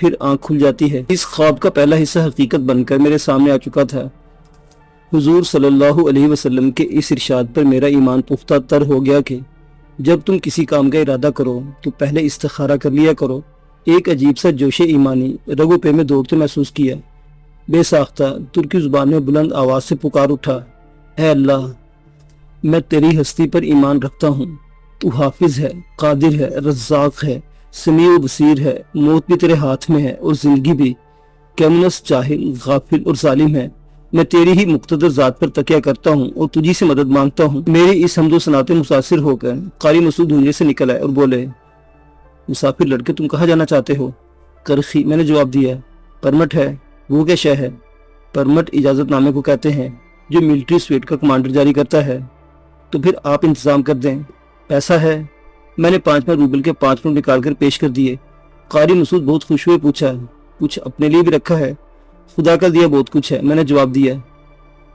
پھر آنکھ کھل جاتی ہے۔ اس خواب کا پہلا حصہ حقیقت بن کر میرے سامنے آ چکا تھا۔ حضور صلی اللہ علیہ وسلم کے اس ارشاد پر میرا ایمان پختہ تر ہو گیا کہ جب تم کسی کام کا ارادہ کرو تو پہلے استخارہ کر لیا کرو۔ ایک عجیب سا جوش ایمانی رگوں پہ میں دوڑتے محسوس کیا۔ بے ساختہ ترکی زبان میں بلند آواز سے پکار اٹھا، اے اللہ، میں تیری ہستی پر ایمان رکھتا ہوں۔ تو حافظ ہے، قادر ہے، رزاق ہے، سمیع و بصیر ہے، موت بھی تیرے ہاتھ میں ہے اور زندگی بھی۔ کیمنس جاہل، غافل اور ظالم ہے، میں تیری ہی مقتدر ذات پر تکیہ کرتا ہوں اور تجھی سے مدد مانگتا ہوں۔ میری اس حمد و ثنا سے متاثر ہو کر قاری مسعود حجرے سے نکل آئے اور بولے، مسافر لڑکے تم کہاں جانا چاہتے ہو؟ کرخی، میں نے جواب دیا، پرمٹ ہے۔ وہ کیا شے ہے؟ پرمٹ اجازت نامے کو کہتے ہیں جو ملٹری سویٹ کا کمانڈر جاری کرتا ہے۔ تو پھر آپ انتظام کر دیں۔ پیسہ ہے؟ میں نے 5 روبل کے 5 نوٹ نکال کر پیش کر دیے۔ قاری مسعود بہت خوش ہوئے پوچھا، کچھ اپنے لیے بھی رکھا ہے؟ خدا کا دیا بہت کچھ ہے، میں نے جواب دیا۔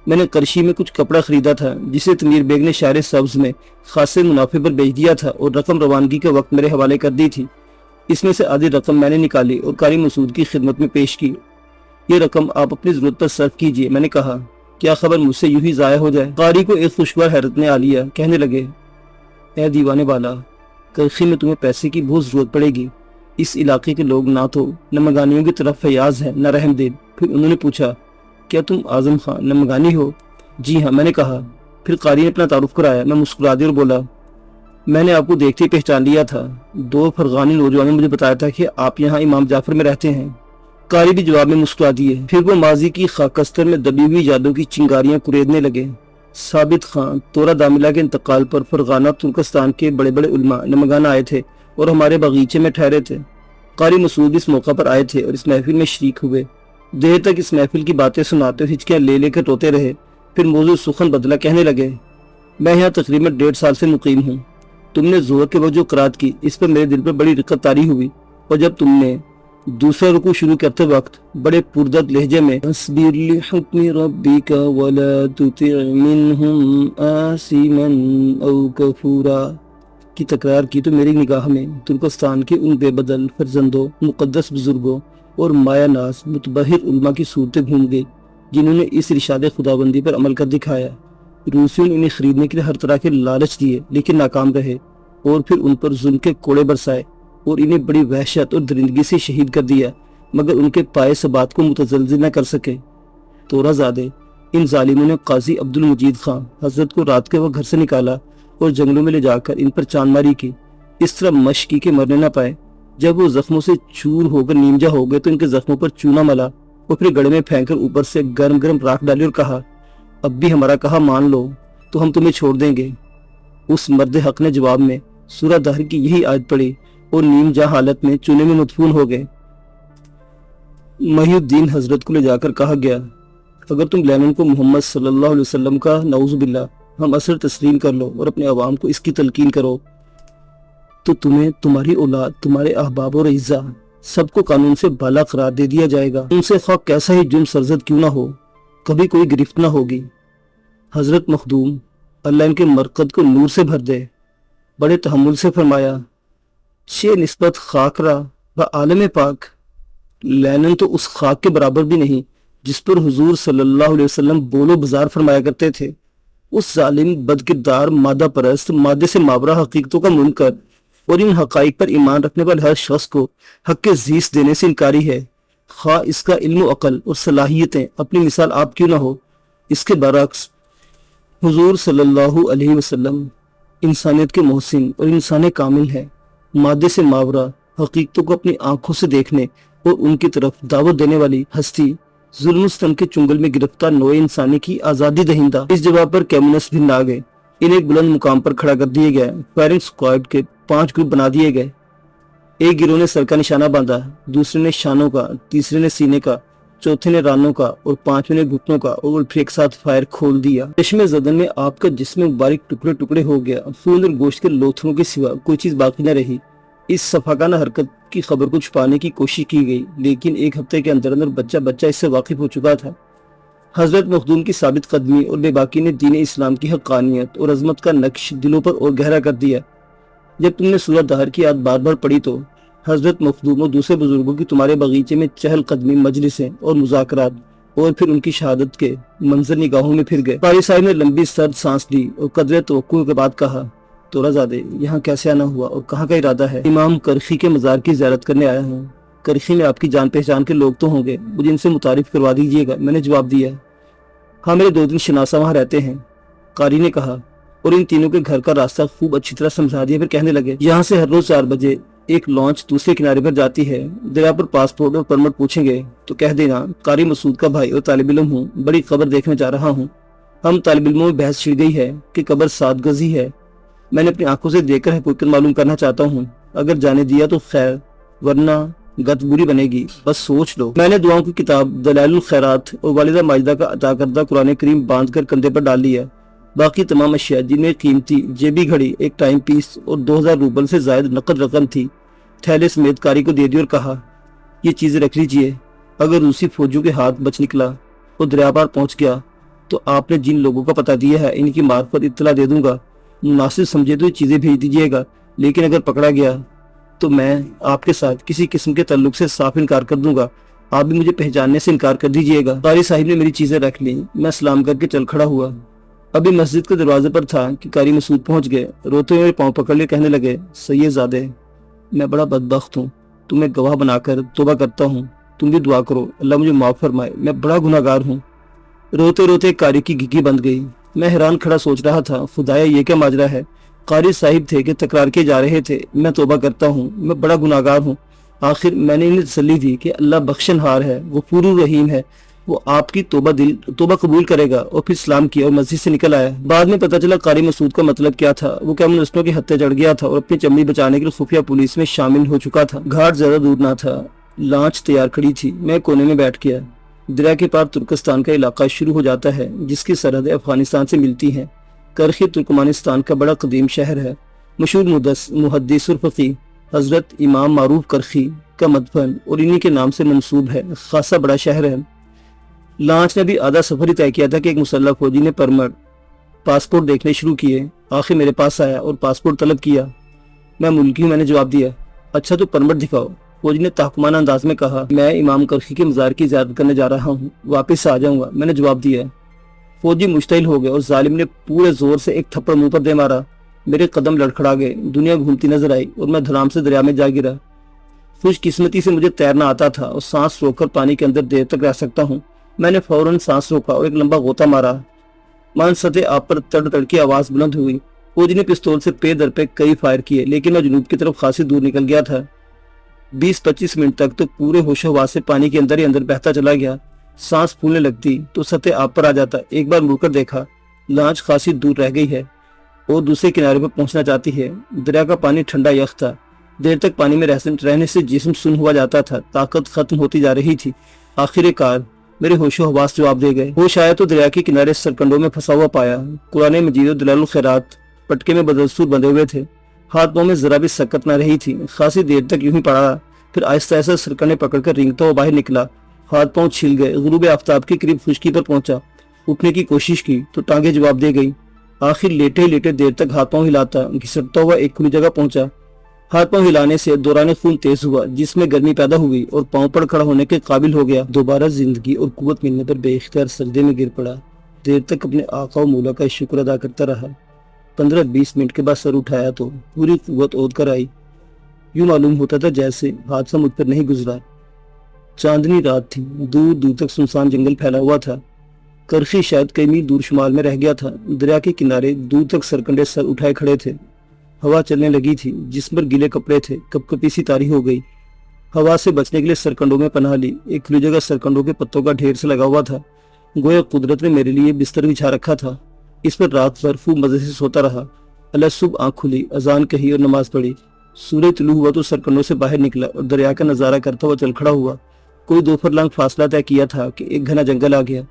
میں نے کرشی میں کچھ کپڑا خریدا تھا جسے تنویر بیگ نے شہر سبز میں خاصے منافع پر بیچ دیا تھا اور رقم روانگی کے وقت میرے حوالے کر دی تھی۔ اس میں سے آدھی رقم میں نے نکالی اور قاری مسعود کی خدمت میں پیش کی۔ یہ رقم آپ اپنی ضرورت پر صرف کیجیے، میں نے کہا۔ کیا خبر مجھ سے یوں ہی ضائع ہو جائے؟ قاری کو ایک خوشگوار حیرت نے آ لیا، کہنے لگے، اے دیوانے والا، کرخی میں تمہیں پیسے کی بہت ضرورت پڑے گی۔ اس علاقے کے لوگ نہ تو نمگانیوں کی طرف فیاض ہیں نہ رحم دل۔ پھر انہوں نے پوچھا، کیا تم اعظم خان نمگانی ہو؟ جی ہاں، میں نے کہا۔ پھر قاری نے اپنا تعارف کرایا۔ میں مسکرا دی اور بولا، میں نے آپ کو دیکھتے ہی پہچان لیا تھا۔ 2 فرغانی نوجوانوں نے مجھے بتایا تھا کہ آپ یہاں امام جعفر میں رہتے ہیں۔ قاری بھی جواب میں مسکرا دیے۔ پھر وہ ماضی کی خاکستر میں دبی ہوئی یادوں کی چنگاریاں کریدنے لگے۔ ثابت خان تورا داملہ کے انتقال پر فرغانہ ترکستان کے بڑے بڑے علماء نمگان آئے تھے اور ہمارے باغیچے میں ٹھہرے تھے۔ قاری مسعود اس موقع پر آئے تھے اور اس محفل میں شریک ہوئے۔ دیر تک اس محفل کی باتیں سناتے اور ہچکیاں لے لے کر روتے رہے۔ پھر موضوع سخن بدلا، کہنے لگے، میں یہاں تقریباً 1.5 سال سے مقیم ہوں۔ تم نے ظہر کے وقت جو قرات کی، اس پر میرے دل پر بڑی رقت طاری ہوئی، اور جب تم نے دوسرا رکوع شروع کرتے وقت بڑے پردرد لہجے میں اصبر لحکم ربک ولا تطع منہم آثما او کفورا کی تکرار کی تو میری نگاہ میں ترکستان کے ان بے بدل فرزندوں، مقدس بزرگوں اور مایہ ناز متبحر علماء کی صورتیں گھوم گئی جنہوں نے اس ارشاد خداوندی پر عمل کر دکھایا۔ روسیوں نے انہیں خریدنے کے لیے ہر طرح کے لالچ دیے لیکن ناکام رہے، اور پھر ان پر ظلم کے کوڑے برسائے اور انہیں بڑی وحشت اور درندگی سے شہید کر دیا، مگر ان کے پائے ثبات کو متزلزل نہ کر سکے۔ تورا زادے، ان ظالموں نے قاضی عبد المجید خان حضرت کو رات کے وقت گھر سے نکالا اور جنگلوں میں لے جا کر ان پر چاند ماری کی، اس طرح مشق کی کہ مرنے نہ پائے۔ جب وہ زخموں سے چور ہو کر نیمجا ہو گئے تو ان کے زخموں پر چونا ملا اور پھر گڑے میں پھینک کر اوپر سے گرم گرم راکھ ڈالی اور کہا، اب بھی ہمارا کہا مان لو تو ہم تمہیں چھوڑ دیں گے۔ اس مرد حق نے جواب میں سورہ دہر کی یہی آیت پڑھی اور نیم جا حالت میں چونے میں مدفون ہو گئے۔ محی الدین حضرت کو لے جا کر کہا گیا، اگر تم لینن کو محمد صلی اللہ علیہ وسلم کا نعوذ باللہ ہم اثر تسلیم کر لو اور اپنے عوام کو اس کی تلقین کرو تو تمہیں، تمہاری اولاد، تمہارے احباب اور اعزاء سب کو قانون سے بالا قرار دے دیا جائے گا۔ ان سے خواہ کیسا ہی جرم سرزد کیوں نہ ہو، کبھی کوئی گرفت نہ ہوگی۔ حضرت مخدوم، اللہ ان کے مرقد کو نور سے بھر دے، بڑے تحمل سے فرمایا، چھ نسبت خاک را و عالم پاک، لینن تو اس خاک کے برابر بھی نہیں جس پر حضور صلی اللہ علیہ وسلم بولو بزار فرمایا کرتے تھے۔ اس ظالم، بدکردار، مادہ پرست، مادے سے ماورا حقیقتوں کا منکر اور ان حقائق پر ایمان رکھنے والے ہر شخص کو حق کے زیست دینے سے انکاری ہے، خواہ اس کا علم و عقل اور صلاحیتیں اپنی مثال آپ کیوں نہ ہو۔ اس کے برعکس حضور صلی اللہ علیہ وسلم انسانیت کے محسن اور انسان کامل ہے، مادے سے ماورا حقیقتوں کو اپنی آنکھوں سے دیکھنے اور ان کی طرف دعوت دینے والی ہستی، ظلم و ستم کے چنگل میں گرفتار نوع انسانی کی آزادی دہندہ۔ اس جواب پر کیمونس بھن آ گئے، انہیں ایک بلند مقام پر کھڑا کر دیے گئے۔ فائرنگ سکواڈ کے 5 گروپ بنا دیے گئے۔ ایک گروہ نے سر کا نشانہ باندھا، دوسرے نے شانوں کا، تیسرے نے سینے کا، چوتھے نے رانوں کا اور 5ویں نے گھٹنوں کا، اور پھر ایک ساتھ فائر کھول دیا۔ چشم زدن میں آپ کا جسم مبارک ٹکڑے ٹکڑے ہو گیا، خون اور گوشت کے لوتھڑوں کے سوا کوئی چیز باقی نہ رہی۔ اس صفاقانہ حرکت کی خبر کو چھپانے کی کوشش کی گئی، لیکن ایک ہفتے کے اندر اندر بچہ اس سے واقف ہو چکا تھا۔ حضرت مخدوم کی ثابت قدمی اور بے باکی نے دین اسلام کی حقانیت اور عظمت کا نقش دلوں پر اور گہرا کر دیا۔ جب تم نے سورہ دہر کی آیت بار بار پڑھی تو حضرت مخدوم اور دوسرے بزرگوں کی تمہارے باغیچے میں چہل قدمی مجلسیں اور مذاکرات اور پھر ان کی شہادت کے منظر نگاہوں میں پھر گئے۔ قاری صاحب نے لمبی سرد سانس لی اور قدرے توقع کے بعد کہا، تورا زادے، یہاں کیسے آنا ہوا اور کہاں کا ارادہ ہے؟ امام کرخی کے مزار کی زیارت کرنے آیا ہوں۔ کرخی میں آپ کی جان پہچان کے لوگ تو ہوں گے، مجھے ان سے متعارف کروا دیجیے گا۔ میں نے جواب دیا، ہاں میرے 2 شناسا وہاں رہتے ہیں۔ قاری نے کہا، اور ان تینوں کے گھر کا راستہ خوب اچھی طرح سمجھا دیا۔ پھر کہنے لگے، یہاں سے ہر روز 4 بجے ایک لانچ دوسرے کنارے پر جاتی ہے۔ دریا پر پاسپورٹ اور پرمٹ پوچھیں گے تو کہہ دینا قاری مسعود کا بھائی اور طالب علم ہوں، بڑی قبر دیکھنے جا رہا ہوں۔ ہم طالب علموں میں بحث چھڑ گئی ہے کہ قبر 7 گز ہی ہے۔ میں نے اپنی آنکھوں سے دیکھ کر حقیقت معلوم کرنا چاہتا ہوں، اگر جانے دیا تو خیر، ورنہ گت بری بنے گی، بس سوچ لو۔ میں نے دعاؤں کی کتاب دلائل الخیرات اور والدہ ماجدہ کا عطا کردہ قرآن کریم باندھ کر کندھے پر ڈال لیا۔ باقی تمام اشیاء جن میں قیمتی جیبی گھڑی، ایک ٹائم پیس اور 2000 روبل سے زائد نقد رقم تھی، تھیلے سمیت قاری کو دے دی اور کہا، یہ چیزیں رکھ لیجئے، اگر روسی فوجیوں کے ہاتھ بچ نکلا اور دریا پار پہنچ گیا تو آپ نے جن لوگوں کا پتہ دیا ہے ان کی معرفت اطلاع دے دوں گا، مناسب سمجھے تو یہ چیزیں بھیج دیجیے گا، لیکن اگر پکڑا گیا تو میں آپ کے ساتھ کسی قسم کے تعلق سے صاف انکار کر دوں گا، آپ بھی مجھے پہچاننے سے انکار کر دیجیے گا۔ قاری صاحب نے میری چیزیں رکھ لیں، میں سلام کر کے چل کھڑا ہوا۔ ابھی مسجد کے دروازے پر تھا کہ قاری مسعود پہنچ گئے، روتے ہوئے پاؤں پکڑ لے کہنے لگے، سید زادے، میں بڑا بدبخت ہوں، تمہیں گواہ بنا کر توبہ کرتا ہوں، تم بھی دعا کرو اللہ مجھے معاف فرمائے، میں بڑا گناہگار ہوں۔ روتے روتے قاری کی گھگی بند گئی۔ میں حیران کھڑا سوچ رہا تھا، خدایا یہ کیا ماجرا ہے؟ قاری صاحب تھے کہ تکرار کیے جا رہے تھے، میں توبہ کرتا ہوں، میں بڑا گناہگار ہوں۔ آخر میں نے انہیں تسلی دی کہ اللہ بخشن ہار ہے، غفور الرحیم ہے، وہ آپ کی توبہ قبول کرے گا، اور پھر سلام کیا اور مسجد سے نکل آیا۔ بعد میں پتہ چلا قاری مسعود کا مطلب کیا تھا، وہ کمیونسٹوں کے ہتھے چڑھ گیا تھا اور اپنی چمڑی بچانے کے لیے خفیہ پولیس میں شامل ہو چکا تھا۔ گھاٹ زیادہ دور نہ تھا، لانچ تیار کھڑی تھی، میں کونے میں بیٹھ گیا۔ دریا کے پار ترکستان کا علاقہ شروع ہو جاتا ہے جس کی سرحدیں افغانستان سے ملتی ہیں۔ کرخی ترکمانستان کا بڑا قدیم شہر ہے۔ مشہور محدث اور فقیہ حضرت امام معروف کرخی کا مدفن اور انہی کے نام سے منسوب ہے، خاصا بڑا شہر ہے۔ لانچ نے بھی آدھا سفر ہی طے کیا تھا کہ ایک مسلح فوجی نے پاسپورٹ دیکھنے شروع کیے۔ آخر میرے پاس آیا اور پاسپورٹ طلب کیا۔ میں ملکی ہوں، میں نے جواب دیا۔ اچھا تو پرمٹ دکھاؤ۔ فوجی نے تحکمانہ انداز میں کہا، میں امام کرخی کے مزار کی زیارت کرنے جا رہا ہوں، واپس آ جاؤں گا۔ میں نے جواب دیا۔ فوجی مشتعل ہو گئے اور ظالم نے پورے زور سے ایک تھپڑ منہ پر دے مارا۔ میرے قدم لڑکھڑا گئے، دنیا گھومتی نظر آئی اور میں دھڑام سے دریا میں جا گرا۔ خوش قسمتی سے مجھے تیرنا آتا تھا اور سانس روک کر پانی کے اندر دیر تک رہ سکتا ہوں۔ میں نے فوراً سانس روکا اور ایک لمبا غوطہ مارا۔ مان سطح آپ پر تڑ تڑ کی آواز بلند ہوئی۔ فوجی نے پستول سے پے در پہ کئی فائر کیے، لیکن میں جنوب کی طرف خاصی دور نکل گیا تھا۔ 20-25 منٹ تک تو پورے ہوش و حواس سے پانی کے اندر ہی اندر بہتا چلا گیا۔ سانس پھولنے لگتی تو سطح آپ پر آ جاتا۔ ایک بار مڑ کر دیکھا، لانچ خاصی دور رہ گئی ہے اور دوسرے کنارے پر پہنچنا چاہتی ہے۔ دریا کا پانی ٹھنڈا یخ تھا، دیر تک پانی میں رہنے سے جسم سن ہوا جاتا تھا، طاقت ختم ہوتی جا رہی تھی۔ آخر کار میرے ہوش و حواس جواب دے گئے۔ ہوش آیا تو دریا کے کنارے سرکنڈوں میں پھنسا ہوا پایا۔ قرآن مجید اور دلائل الخیرات پٹکے میں بدستور بندھے ہوئے تھے۔ ہاتھ پاؤں میں ذرا بھی سکت نہ رہی تھی۔ خاصی دیر تک یوں ہی پڑا، پھر آہستہ آہستہ سرکنڈے پکڑ کر رینگتا ہوا باہر نکلا۔ ہاتھ پاؤں چھل گئے، غروب آفتاب کے قریب خشکی پر پہنچا۔ اٹھنے کی کوشش کی تو ٹانگیں جواب دے گئی۔ آخر لیٹے لیٹے دیر تک ہاتھ پاؤں ہلاتا گھسٹتا ہوا ایک کھلی جگہ پہنچا۔ ہاتھ پاؤں ہلانے سے دوران خون تیز ہوا، جس میں گرمی پیدا ہوئی اور پاؤں پر کھڑا ہونے کے قابل ہو گیا۔ دوبارہ زندگی اور قوت ملنے پر بے اختیار سجدے میں گر پڑا۔ دیر تک اپنے آقا و مولا کا شکر ادا کرتا رہا۔ 15-20 منٹ کے بعد سر اٹھایا تو پوری قوت اوڑھ کر آئی۔ یوں معلوم ہوتا تھا جیسے حادثہ مجھ پر نہیں گزرا۔ چاندنی رات تھی، دور دور تک سنسان جنگل پھیلا ہوا تھا۔ کرخی شاید کئی میل دور شمال میں رہ گیا تھا۔ دریا کے کنارے دور تک سرکنڈے سر اٹھائے کھڑے تھے۔ ہوا چلنے لگی تھی، جس پر گیلے کپڑے تھے کپ کپی سی طاری ہو گئی۔ ہوا سے بچنے کے لیے سرکنڈوں میں پناہ لی۔ ایک کھلی جگہ سرکنڈوں کے پتوں کا ڈھیر سے لگا ہوا تھا، گویا قدرت نے میرے لیے بستر بچھا رکھا تھا۔ اس پر رات بھر خوب مزے سے سوتا رہا۔ اللہ صبح آنکھ کھلی، اذان کہی اور نماز پڑھی۔ سورج طلوع ہوا تو سرکنڈوں سے باہر نکلا اور دریا کا نظارہ کرتا ہوا چل کھڑا ہوا۔ کوئی 2 فرلانگ فاصلہ طے کیا تھا کہ ایک گھنا جنگل آ گیا۔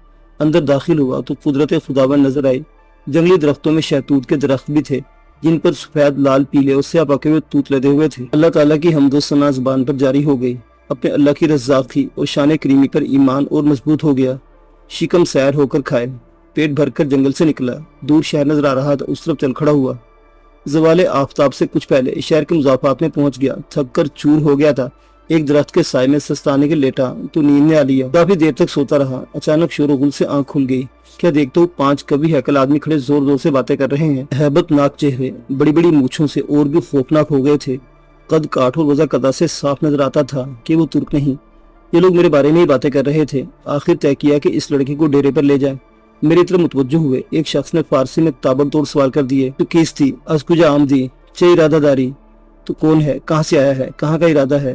اندر داخل ہوا تو قدرت خداوند نظر آئی۔ جنگلی درختوں میں شہتوت کے درخت بھی تھے، جن پر سفید، لال، پیلے اور سیاہ پکے ہوئے توت لدے ہوئے تھے۔ اللہ تعالیٰ کی حمد و ثنا زبان پر جاری ہو گئی۔ اپنے اللہ کی رزاقی اور شان کریمی پر ایمان اور مضبوط ہو گیا۔ شکم سیر ہو کر کھائے، پیٹ بھر کر جنگل سے نکلا۔ دور شہر نظر آ رہا تھا، اس طرف چل کھڑا ہوا۔ زوال آفتاب سے کچھ پہلے شہر کے مضافات میں پہنچ گیا، تھک کر چور ہو گیا تھا۔ ایک درخت کے سائے میں سستانے کے لیٹا تو نیند نے آ لیا۔ کافی دیر تک سوتا رہا، اچانک شور و غل سے آنکھ کھل گئی۔ کیا دیکھتا ہوں 5 کبھی ہیکل آدمی کھڑے زور زور سے باتیں کر رہے ہیں۔ ہیبت ناک چہرے، بڑی بڑی مونچھوں سے اور بھی خوفناک ہو گئے تھے۔ قد کاٹ اور وضع قدا سے صاف نظر آتا تھا کہ وہ ترک نہیں۔ یہ لوگ میرے بارے میں ہی باتیں کر رہے تھے۔ آخر طے کیا کہ اس لڑکے کو ڈیرے پر لے جائیں۔ میری طرف متوجہ ہوئے۔ ایک شخص نے فارسی میں تابڑ توڑ سوال کر دیے، تو کیس تھی؟ از کجا آمدی؟ چه ارادہ داری؟ تو کون ہے؟ کہاں سے آیا ہے؟ کہاں کا ارادہ ہے؟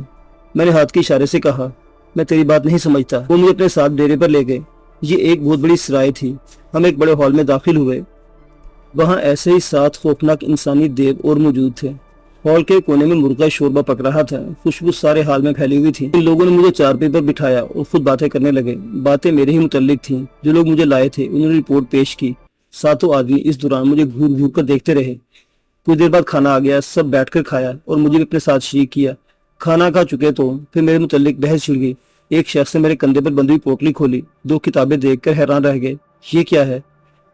میں نے ہاتھ کے اشارے سے کہا، میں تیری بات نہیں سمجھتا۔ وہ مجھے اپنے ساتھ ڈیرے پر لے گئے۔ یہ ایک بہت بڑی سرائے تھی۔ ہم ایک بڑے ہال میں داخل ہوئے۔ وہاں ایسے ہی 7 خوفناک انسانی دیو اور موجود تھے۔ ہال کے کونے میں مرغا شوربہ پک رہا تھا۔ خوشبو سارے ہال میں پھیلی ہوئی تھی۔ ان لوگوں نے مجھے چارپائی پر بٹھایا اور خود باتیں کرنے لگے۔ باتیں میرے ہی متعلق تھیں۔ جو لوگ مجھے لائے تھے انہوں نے رپورٹ پیش کی۔ 7 آدمی اس دوران مجھے گھور گھور کر دیکھتے رہے۔ کچھ دیر بعد کھانا آ گیا، سب بیٹھ کر کھایا اور مجھے بھی اپنے ساتھ شریک کیا۔ کھانا کھا چکے تو پھر میرے متعلق بحث چھڑ گئی۔ ایک شخص نے میرے کندھے پر بندھی ہوئی پوٹلی کھولی۔ 2 کتابیں دیکھ کر حیران رہ گئے۔ یہ کیا ہے؟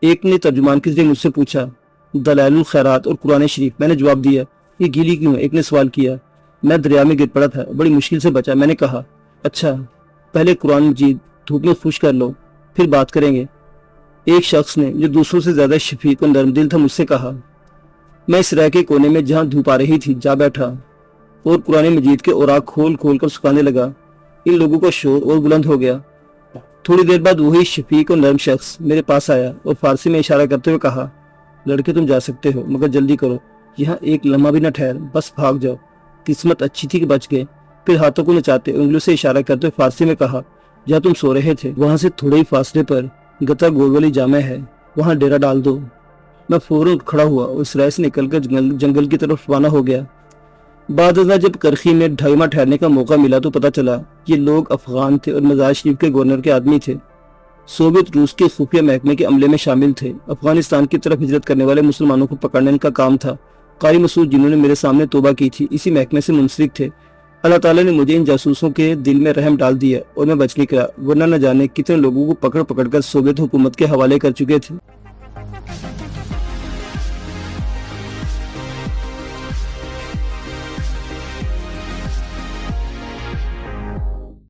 ایک نے ترجمان کے ذریعے مجھ سے پوچھا، دلائل الخیرات اور قرآن شریف۔ میں نے جواب دیا۔ یہ گیلی کیوں ہے؟ ایک نے سوال کیا۔ میں دریا میں گر پڑا تھا، بڑی مشکل سے بچا۔ میں نے کہا، اچھا پہلے قرآن مجید دھوپ میں خشک کر لو، پھر بات کریں گے۔ ایک شخص نے جو دوسروں سے زیادہ شفیق اور نرم دل تھا مجھ سے کہا۔ میں اس رہ کے کونے میں جہاں دھوپ آ رہی تھی جا بیٹھا اور قرآن مجید کے اوراق کھول کھول کر سکھانے لگا۔ ان لوگوں کا شور اور بلند ہو گیا۔ تھوڑی دیر بعد وہی شفیق اور نرم شخص میرے پاس آیا اور فارسی میں اشارہ کرتے ہوئے کہا، لڑکے تم جا سکتے ہو مگر جلدی کرو، یہاں ایک لمحہ بھی نہ ٹھہر، بس بھاگ جاؤ۔ قسمت اچھی تھی کہ بچ گئے۔ پھر ہاتھوں کو نچاتے انگلیوں سے اشارہ کرتے ہوئے فارسی میں کہا، جہاں تم سو رہے تھے وہاں سے تھوڑے ہی فاصلے پر گتا گول والی جامع ہے، وہاں ڈیرا ڈال دو۔ میں فوراً کھڑا ہوا اور اس رائے سے نکل کر جنگل کی طرف روانہ ہو گیا۔ بعد ازاں جب کرخی میں 2.5 ماہ ٹھہرنے کا موقع ملا تو پتہ چلا یہ لوگ افغان تھے اور مزار شریف کے گورنر کے آدمی تھے۔ سوویت روس کے خفیہ محکمے کے عملے میں شامل تھے۔ افغانستان کی طرف ہجرت کرنے والے مسلمانوں کو پکڑنے ان کا کام تھا۔ قاری مسعود جنہوں نے میرے سامنے توبہ کی تھی اسی محکمے سے منسلک تھے۔ اللہ تعالیٰ نے مجھے ان جاسوسوں کے دل میں رحم ڈال دیا اور میں بچ نکلا، ورنہ نہ جانے کتنے لوگوں کو پکڑ پکڑ کر سوویت حکومت کے حوالے کر چکے تھے۔